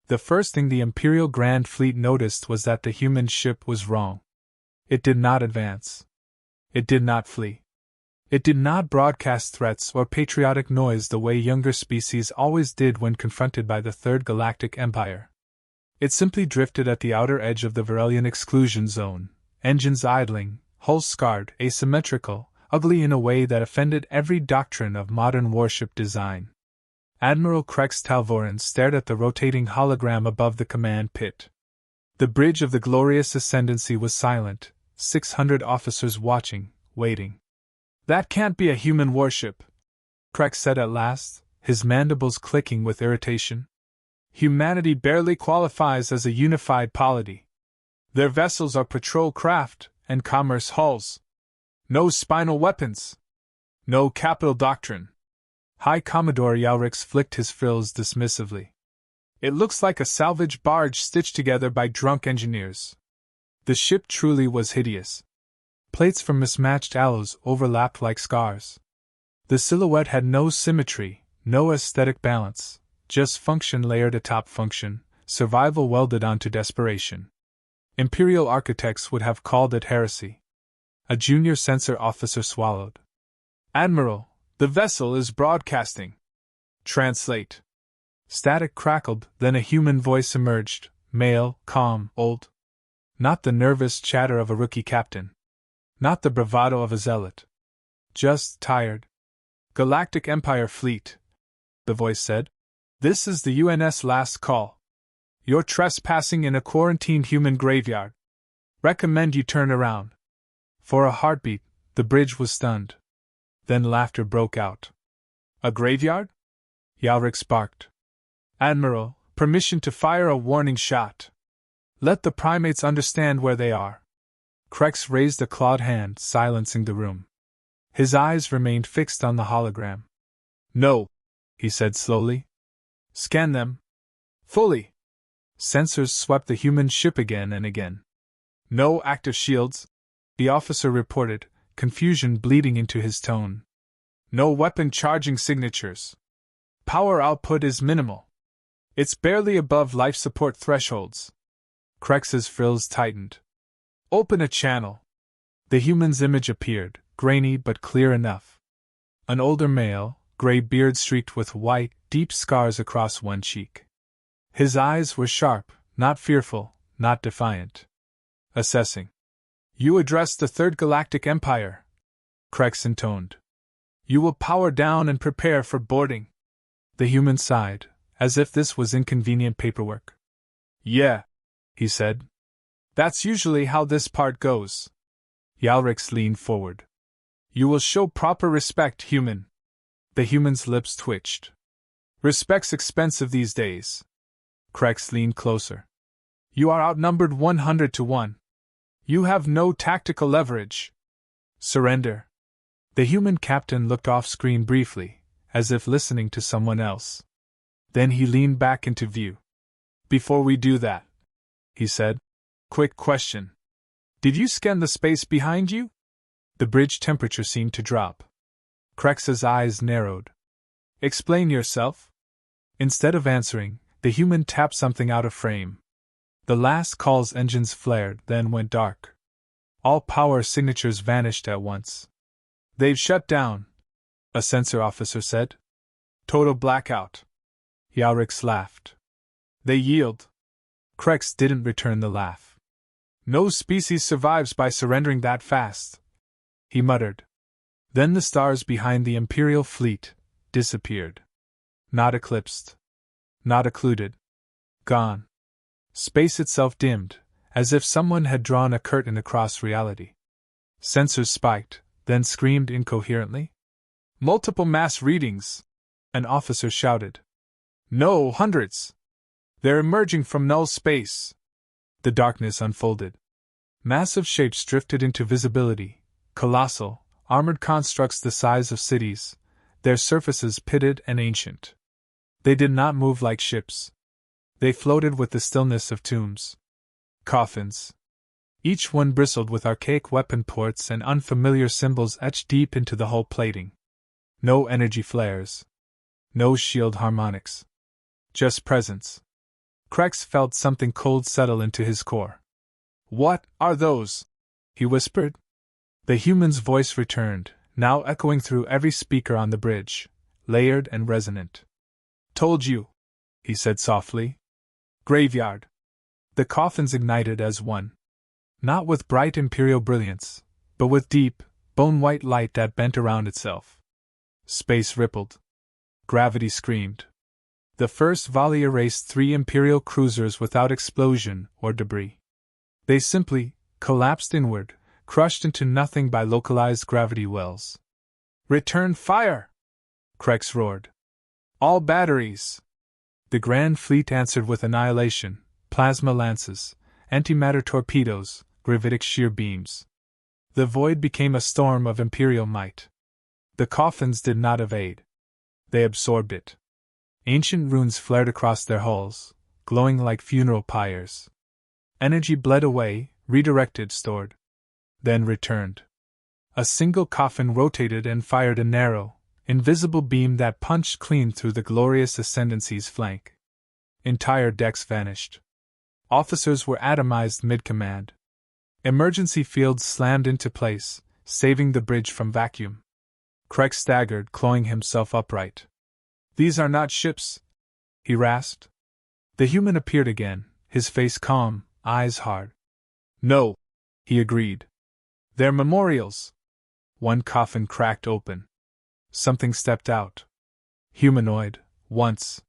The first thing the Imperial Grand Fleet noticed was that the human ship was wrong. It did not advance. It did not flee. It did not broadcast threats or patriotic noise the way younger species always did when confronted by the Third Galactic Empire. It simply drifted at the outer edge of the Varelian exclusion zone, engines idling, hulls scarred, asymmetrical, ugly in a way that offended every doctrine of modern warship design. Admiral Krex Talvorin stared at the rotating hologram above the command pit. The bridge of the Glorious Ascendancy was silent, 600 officers watching, waiting. "That can't be a human warship," Krex said at last, his mandibles clicking with irritation. "Humanity barely qualifies as a unified polity. Their vessels are patrol craft and commerce hulls. No spinal weapons. No capital doctrine." High Commodore Yalrix flicked his frills dismissively. "It looks like a salvage barge stitched together by drunk engineers." The ship truly was hideous. Plates from mismatched alloys overlapped like scars. The silhouette had no symmetry, no aesthetic balance, just function layered atop function, survival welded onto desperation. Imperial architects would have called it heresy. A junior censor officer swallowed. "Admiral, the vessel is broadcasting." "Translate." Static crackled, then a human voice emerged, male, calm, old. Not the nervous chatter of a rookie captain. Not the bravado of a zealot. Just tired. "Galactic Empire Fleet," the voice said. "This is the UNS last call. You're trespassing in a quarantined human graveyard. Recommend you turn around." For a heartbeat, the bridge was stunned. Then laughter broke out. "A graveyard?" Yalrix barked. "Admiral, permission to fire a warning shot. Let the primates understand where they are." Krex raised a clawed hand, silencing the room. His eyes remained fixed on the hologram. "No," he said slowly. "Scan them. Fully." Sensors swept the human ship again and again. "No active shields," the officer reported, confusion bleeding into his tone. "No weapon charging signatures. Power output is minimal. It's barely above life support thresholds." Krex's frills tightened. "Open a channel." The human's image appeared, grainy but clear enough. An older male, gray beard streaked with white, deep scars across one cheek. His eyes were sharp, not fearful, not defiant. Assessing. "You address the Third Galactic Empire," Krex intoned. "You will power down and prepare for boarding." The human sighed, as if this was inconvenient paperwork. "Yeah," he said. "That's usually how this part goes." Yalrix leaned forward. "You will show proper respect, human." The human's lips twitched. "Respect's expensive these days." Krex leaned closer. "You are outnumbered 100 to 1. You have no tactical leverage. Surrender." The human captain looked off-screen briefly, as if listening to someone else. Then he leaned back into view. "Before we do that," he said, "quick question. Did you scan the space behind you?" The bridge temperature seemed to drop. Krex's eyes narrowed. "Explain yourself." Instead of answering, the human tapped something out of frame. The last call's engines flared, then went dark. All power signatures vanished at once. "They've shut down," a sensor officer said. "Total blackout." Yalrix laughed. "They yield." Krex didn't return the laugh. "No species survives by surrendering that fast," he muttered. Then the stars behind the Imperial fleet disappeared. Not eclipsed. Not occluded. Gone. Space itself dimmed, as if someone had drawn a curtain across reality. Sensors spiked, then screamed incoherently. "Multiple mass readings!" an officer shouted. "No, hundreds! They're emerging from null space." The darkness unfolded. Massive shapes drifted into visibility, colossal, armored constructs the size of cities, their surfaces pitted and ancient. They did not move like ships. They floated with the stillness of tombs. Coffins. Each one bristled with archaic weapon ports and unfamiliar symbols etched deep into the hull plating. No energy flares. No shield harmonics. Just presence. Krex felt something cold settle into his core. "What are those?" he whispered. The human's voice returned, now echoing through every speaker on the bridge, layered and resonant. "Told you," he said softly. "Graveyard." The coffins ignited as one. Not with bright imperial brilliance, but with deep, bone-white light that bent around itself. Space rippled. Gravity screamed. The first volley erased 3 imperial cruisers without explosion or debris. They simply collapsed inward, crushed into nothing by localized gravity wells. "Return fire!" Krex roared. "All batteries!" The Grand Fleet answered with annihilation, plasma lances, antimatter torpedoes, gravitic shear beams. The void became a storm of imperial might. The coffins did not evade. They absorbed it. Ancient runes flared across their hulls, glowing like funeral pyres. Energy bled away, redirected, stored. Then returned. A single coffin rotated and fired a narrow, invisible beam that punched clean through the glorious Ascendancy's flank. Entire decks vanished. Officers were atomized mid-command. Emergency fields slammed into place, saving the bridge from vacuum. Krex staggered, clawing himself upright. "These are not ships," he rasped. The human appeared again, his face calm, eyes hard. "No," he agreed. "They're memorials." One coffin cracked open. Something stepped out. Humanoid, once.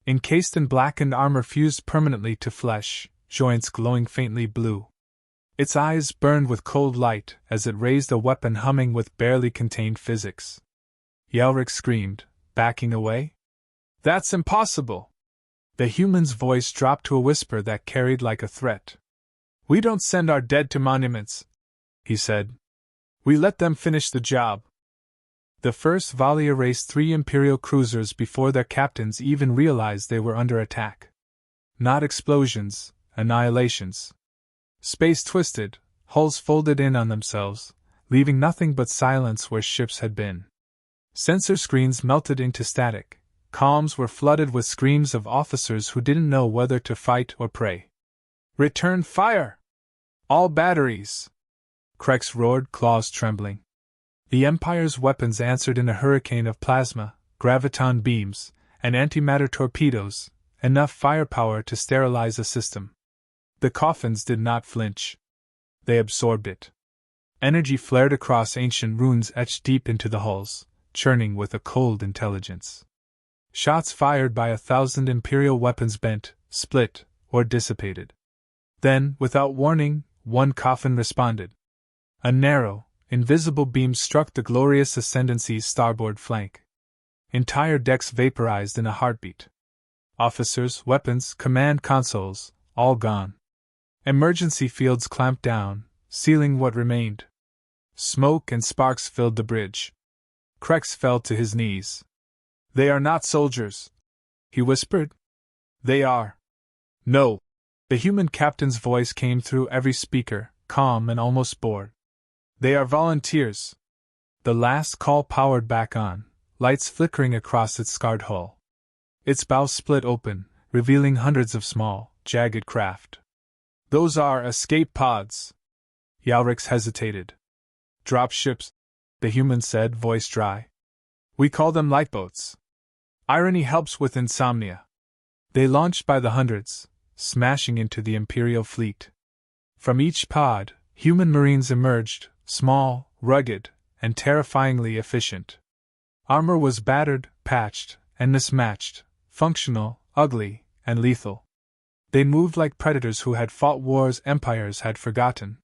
Encased in blackened armor fused permanently to flesh, joints glowing faintly blue. Its eyes burned with cold light as it raised a weapon humming with barely contained physics. Yelric screamed, backing away. "That's impossible!" The human's voice dropped to a whisper that carried like a threat. "We don't send our dead to monuments," he said. "We let them finish the job." The first volley erased 3 Imperial cruisers before their captains even realized they were under attack. Not explosions, annihilations. Space twisted, hulls folded in on themselves, leaving nothing but silence where ships had been. Sensor screens melted into static. Comms were flooded with screams of officers who didn't know whether to fight or pray. "Return fire! All batteries!" Krex roared, claws trembling. The Empire's weapons answered in a hurricane of plasma, graviton beams, and antimatter torpedoes, enough firepower to sterilize a system. The coffins did not flinch. They absorbed it. Energy flared across ancient runes etched deep into the hulls, churning with a cold intelligence. Shots fired by 1,000 Imperial weapons bent, split, or dissipated. Then, without warning, one coffin responded. A narrow, invisible beam struck the glorious Ascendancy's starboard flank. Entire decks vaporized in a heartbeat. Officers, weapons, command consoles, all gone. Emergency fields clamped down, sealing what remained. Smoke and sparks filled the bridge. Krex fell to his knees. "They are not soldiers," he whispered. "They are." "No." The human captain's voice came through every speaker, calm and almost bored. "They are volunteers." The last call powered back on, lights flickering across its scarred hull. Its bow split open, revealing hundreds of small, jagged craft. "Those are escape pods." Yalrix hesitated. "Drop ships," the human said, voice dry. "We call them lightboats. Irony helps with insomnia." They launched by the hundreds, smashing into the Imperial fleet. From each pod, human marines emerged, small, rugged, and terrifyingly efficient. Armor was battered, patched, and mismatched, functional, ugly, and lethal. They moved like predators who had fought wars empires had forgotten.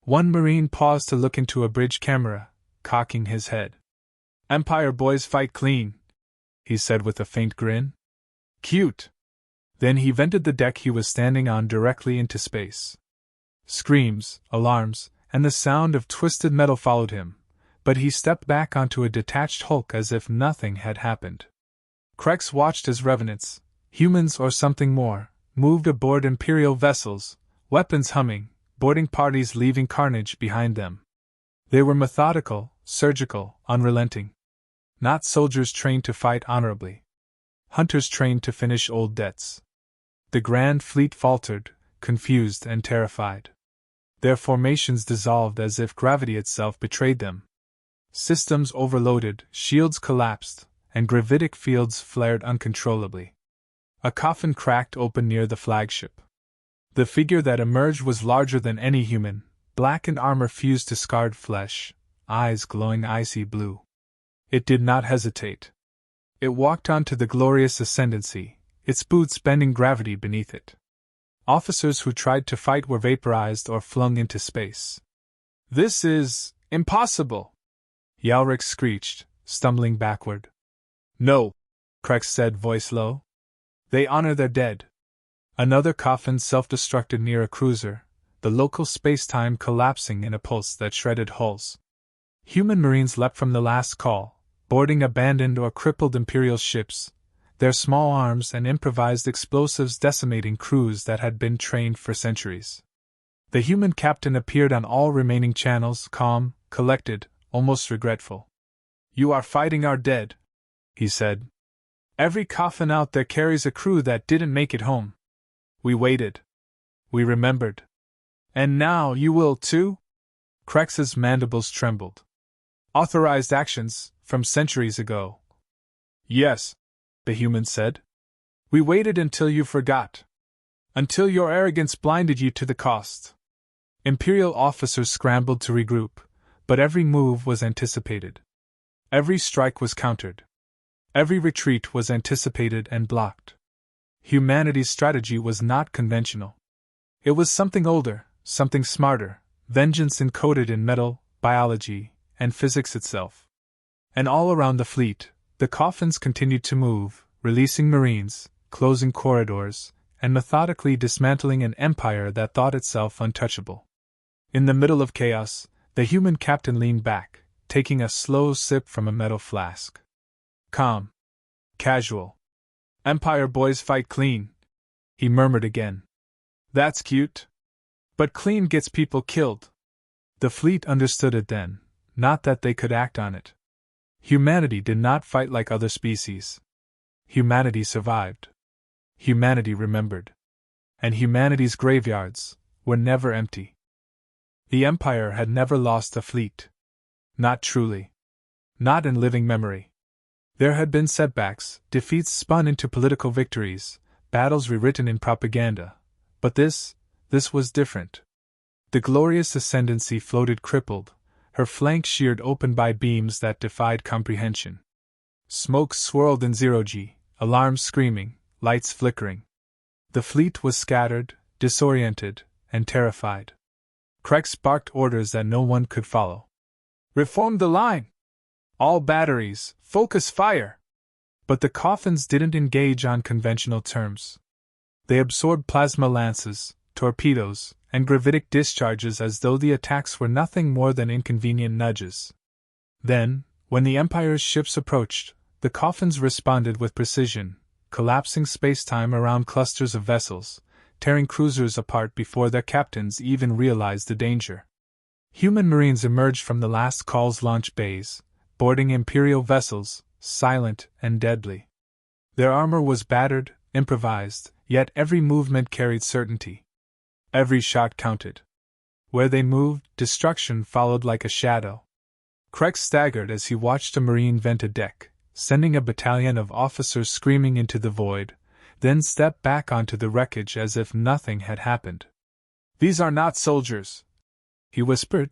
One marine paused to look into a bridge camera, cocking his head. "Empire boys fight clean," he said with a faint grin. "Cute." Then he vented the deck he was standing on directly into space. Screams, alarms, and the sound of twisted metal followed him, but he stepped back onto a detached hulk as if nothing had happened. Krex watched as revenants, humans or something more, moved aboard Imperial vessels, weapons humming, boarding parties leaving carnage behind them. They were methodical, surgical, unrelenting. Not soldiers trained to fight honorably. Hunters trained to finish old debts. The Grand Fleet faltered, confused and terrified. Their formations dissolved as if gravity itself betrayed them. Systems overloaded, shields collapsed, and gravitic fields flared uncontrollably. A coffin cracked open near the flagship. The figure that emerged was larger than any human, blackened armor fused to scarred flesh, eyes glowing icy blue. It did not hesitate. It walked on to the glorious ascendancy, its boots bending gravity beneath it. Officers who tried to fight were vaporized or flung into space. "This is impossible!" Yalric screeched, stumbling backward. "No," Krex said, voice low. "They honor their dead." Another coffin self-destructed near a cruiser, the local space-time collapsing in a pulse that shredded hulls. Human Marines leapt from the last call, boarding abandoned or crippled Imperial ships, their small arms and improvised explosives decimating crews that had been trained for centuries. The human captain appeared on all remaining channels, calm, collected, almost regretful. "You are fighting our dead," he said. "Every coffin out there carries a crew that didn't make it home. We waited. We remembered. And now you will too?" Krex's mandibles trembled. "Authorized actions, from centuries ago." "Yes," the human said. "We waited until you forgot. Until your arrogance blinded you to the cost." Imperial officers scrambled to regroup, but every move was anticipated. Every strike was countered. Every retreat was anticipated and blocked. Humanity's strategy was not conventional. It was something older, something smarter, vengeance encoded in metal, biology, and physics itself. And all around the fleet, the coffins continued to move, releasing Marines, closing corridors, and methodically dismantling an empire that thought itself untouchable. In the middle of chaos, the human captain leaned back, taking a slow sip from a metal flask. "Calm. Casual. Empire boys fight clean," he murmured again. "That's cute. But clean gets people killed." The fleet understood it then, not that they could act on it. Humanity did not fight like other species. Humanity survived. Humanity remembered. And humanity's graveyards were never empty. The Empire had never lost a fleet. Not truly. Not in living memory. There had been setbacks, defeats spun into political victories, battles rewritten in propaganda. But this was different. The glorious ascendancy floated crippled, her flanks sheared open by beams that defied comprehension. Smoke swirled in zero-G, alarms screaming, lights flickering. The fleet was scattered, disoriented, and terrified. Krex barked orders that no one could follow. "Reform the line! All batteries, focus fire!" But the coffins didn't engage on conventional terms. They absorbed plasma lances, torpedoes, and gravitic discharges as though the attacks were nothing more than inconvenient nudges. Then, when the Empire's ships approached, the coffins responded with precision, collapsing space-time around clusters of vessels, tearing cruisers apart before their captains even realized the danger. Human Marines emerged from the last call's launch bays, boarding Imperial vessels, silent and deadly. Their armor was battered, improvised, yet every movement carried certainty. Every shot counted. Where they moved, destruction followed like a shadow. Krex staggered as he watched a Marine vent a deck, sending a battalion of officers screaming into the void, then stepped back onto the wreckage as if nothing had happened. "These are not soldiers," he whispered.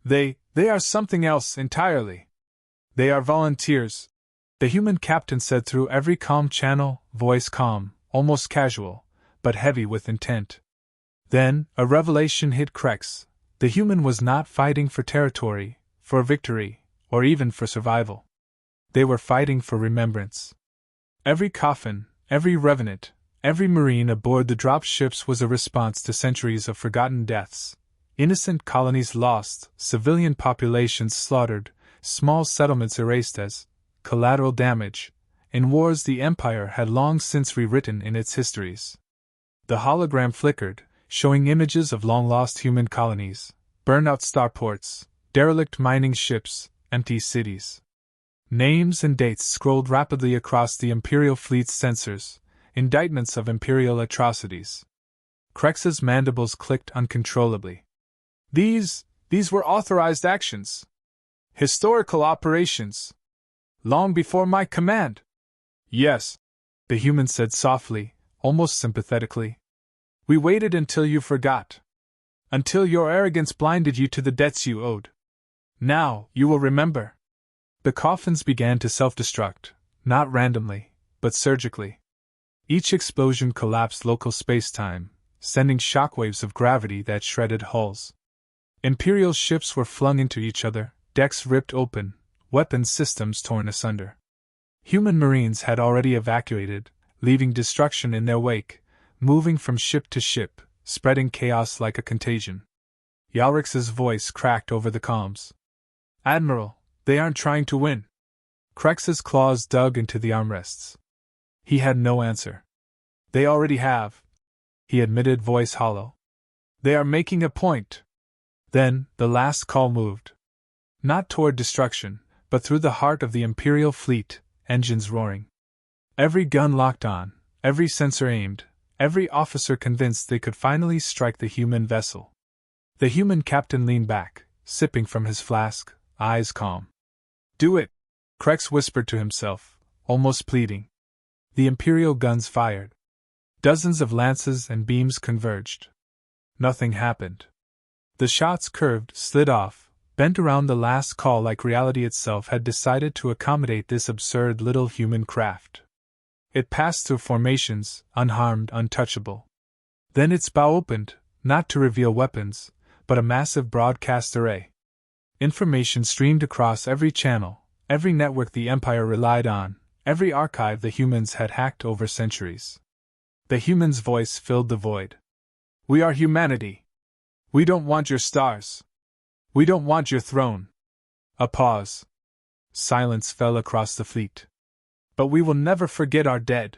They are something else entirely. They are volunteers," the human captain said through every comm channel, voice calm, almost casual, but heavy with intent. Then, a revelation hit Krex. The human was not fighting for territory, for victory, or even for survival. They were fighting for remembrance. Every coffin, every revenant, every Marine aboard the drop ships was a response to centuries of forgotten deaths. Innocent colonies lost, civilian populations slaughtered, small settlements erased as collateral damage, in wars the Empire had long since rewritten in its histories. The hologram flickered, showing images of long-lost human colonies, burned-out starports, derelict mining ships, empty cities. Names and dates scrolled rapidly across the Imperial fleet's sensors, indictments of imperial atrocities. Krex's mandibles clicked uncontrollably. These were authorized actions. Historical operations. Long before my command. Yes, the human said softly, almost sympathetically. We waited until you forgot. Until your arrogance blinded you to the debts you owed. Now, you will remember. The coffins began to self-destruct, not randomly, but surgically. Each explosion collapsed local space-time, sending shockwaves of gravity that shredded hulls. Imperial ships were flung into each other, decks ripped open, weapons systems torn asunder. Human marines had already evacuated, leaving destruction in their wake, moving from ship to ship, spreading chaos like a contagion. Yalrix's voice cracked over the comms. Admiral, they aren't trying to win. Krex's claws dug into the armrests. He had no answer. They already have, he admitted, voice hollow. They are making a point. Then, the last call moved. Not toward destruction, but through the heart of the Imperial fleet, engines roaring. Every gun locked on, every sensor aimed, every officer convinced they could finally strike the human vessel. The human captain leaned back, sipping from his flask, eyes calm. Do it, Krex whispered to himself, almost pleading. The Imperial guns fired. Dozens of lances and beams converged. Nothing happened. The shots curved, slid off, bent around the last call like reality itself had decided to accommodate this absurd little human craft. It passed through formations, unharmed, untouchable. Then its bow opened, not to reveal weapons, but a massive broadcast array. Information streamed across every channel, every network the Empire relied on, every archive the humans had hacked over centuries. The human's voice filled the void. We are humanity. We don't want your stars. We don't want your throne. A pause. Silence fell across the fleet. But we will never forget our dead.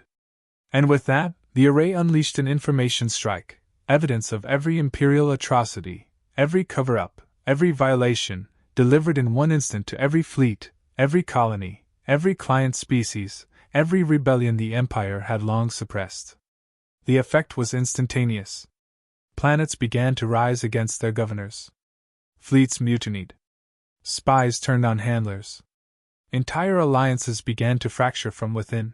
And with that, the array unleashed an information strike, evidence of every Imperial atrocity, every cover-up, every violation, delivered in one instant to every fleet, every colony, every client species, every rebellion the Empire had long suppressed. The effect was instantaneous. Planets began to rise against their governors. Fleets mutinied. Spies turned on handlers. Entire alliances began to fracture from within.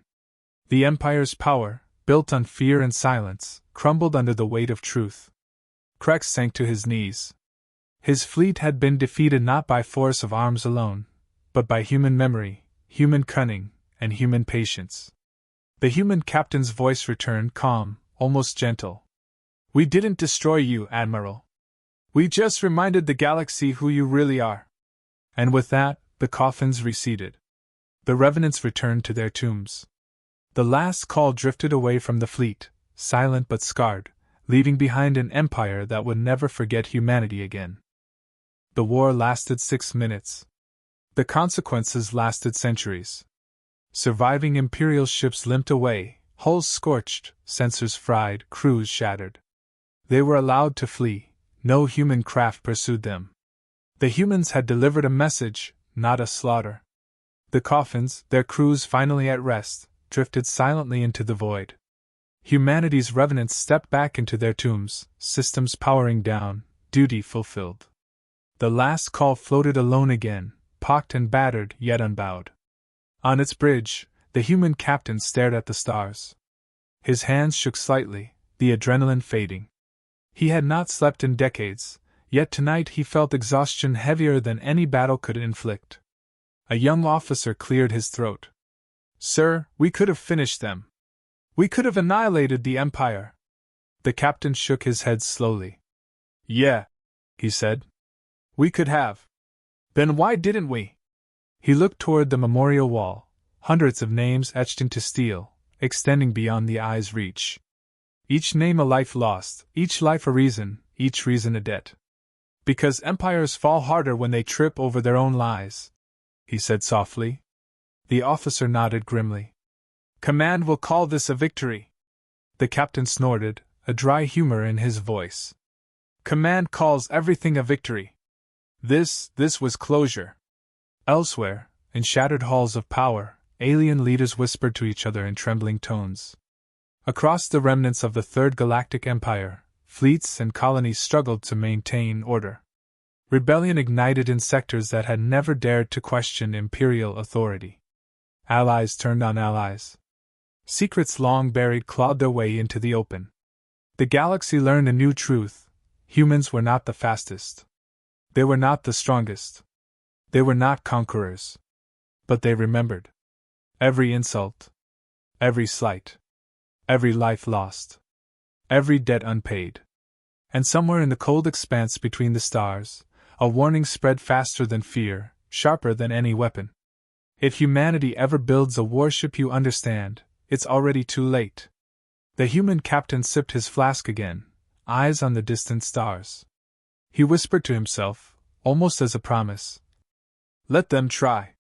The Empire's power, built on fear and silence, crumbled under the weight of truth. Krex sank to his knees. His fleet had been defeated not by force of arms alone, but by human memory, human cunning, and human patience. The human captain's voice returned calm, almost gentle. We didn't destroy you, Admiral. We just reminded the galaxy who you really are. And with that, the coffins receded. The revenants returned to their tombs. The last call drifted away from the fleet, silent but scarred, leaving behind an empire that would never forget humanity again. The war lasted 6 minutes. The consequences lasted centuries. Surviving Imperial ships limped away, hulls scorched, sensors fried, crews shattered. They were allowed to flee. No human craft pursued them. The humans had delivered a message, not a slaughter. The coffins, their crews finally at rest, drifted silently into the void. Humanity's revenants stepped back into their tombs, systems powering down, duty fulfilled. The last call floated alone again, pocked and battered yet unbowed. On its bridge, the human captain stared at the stars. His hands shook slightly, the adrenaline fading. He had not slept in decades, yet tonight he felt exhaustion heavier than any battle could inflict. A young officer cleared his throat. Sir, we could have finished them. We could have annihilated the Empire. The captain shook his head slowly. Yeah, he said. We could have. Then why didn't we? He looked toward the memorial wall, hundreds of names etched into steel, extending beyond the eye's reach. Each name a life lost, each life a reason, each reason a debt. Because empires fall harder when they trip over their own lies, he said softly. The officer nodded grimly. Command will call this a victory. The captain snorted, a dry humor in his voice. Command calls everything a victory. This was closure. Elsewhere, in shattered halls of power, alien leaders whispered to each other in trembling tones. Across the remnants of the Third Galactic Empire, fleets and colonies struggled to maintain order. Rebellion ignited in sectors that had never dared to question imperial authority. Allies turned on allies. Secrets long buried clawed their way into the open. The galaxy learned a new truth: humans were not the fastest. They were not the strongest. They were not conquerors. But they remembered. Every insult. Every slight. Every life lost. Every debt unpaid. And somewhere in the cold expanse between the stars, a warning spread faster than fear, sharper than any weapon. If humanity ever builds a warship, you understand, it's already too late. The human captain sipped his flask again, eyes on the distant stars. He whispered to himself, almost as a promise, "Let them try."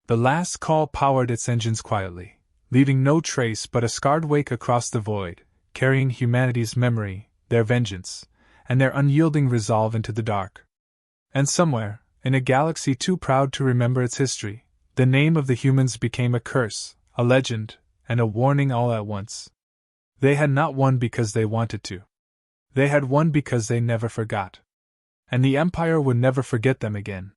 The last call powered its engines quietly, leaving no trace but a scarred wake across the void, carrying humanity's memory, their vengeance, and their unyielding resolve into the dark. And somewhere, in a galaxy too proud to remember its history, the name of the humans became a curse, a legend, and a warning all at once. They had not won because they wanted to. They had won because they never forgot. And the Empire would never forget them again.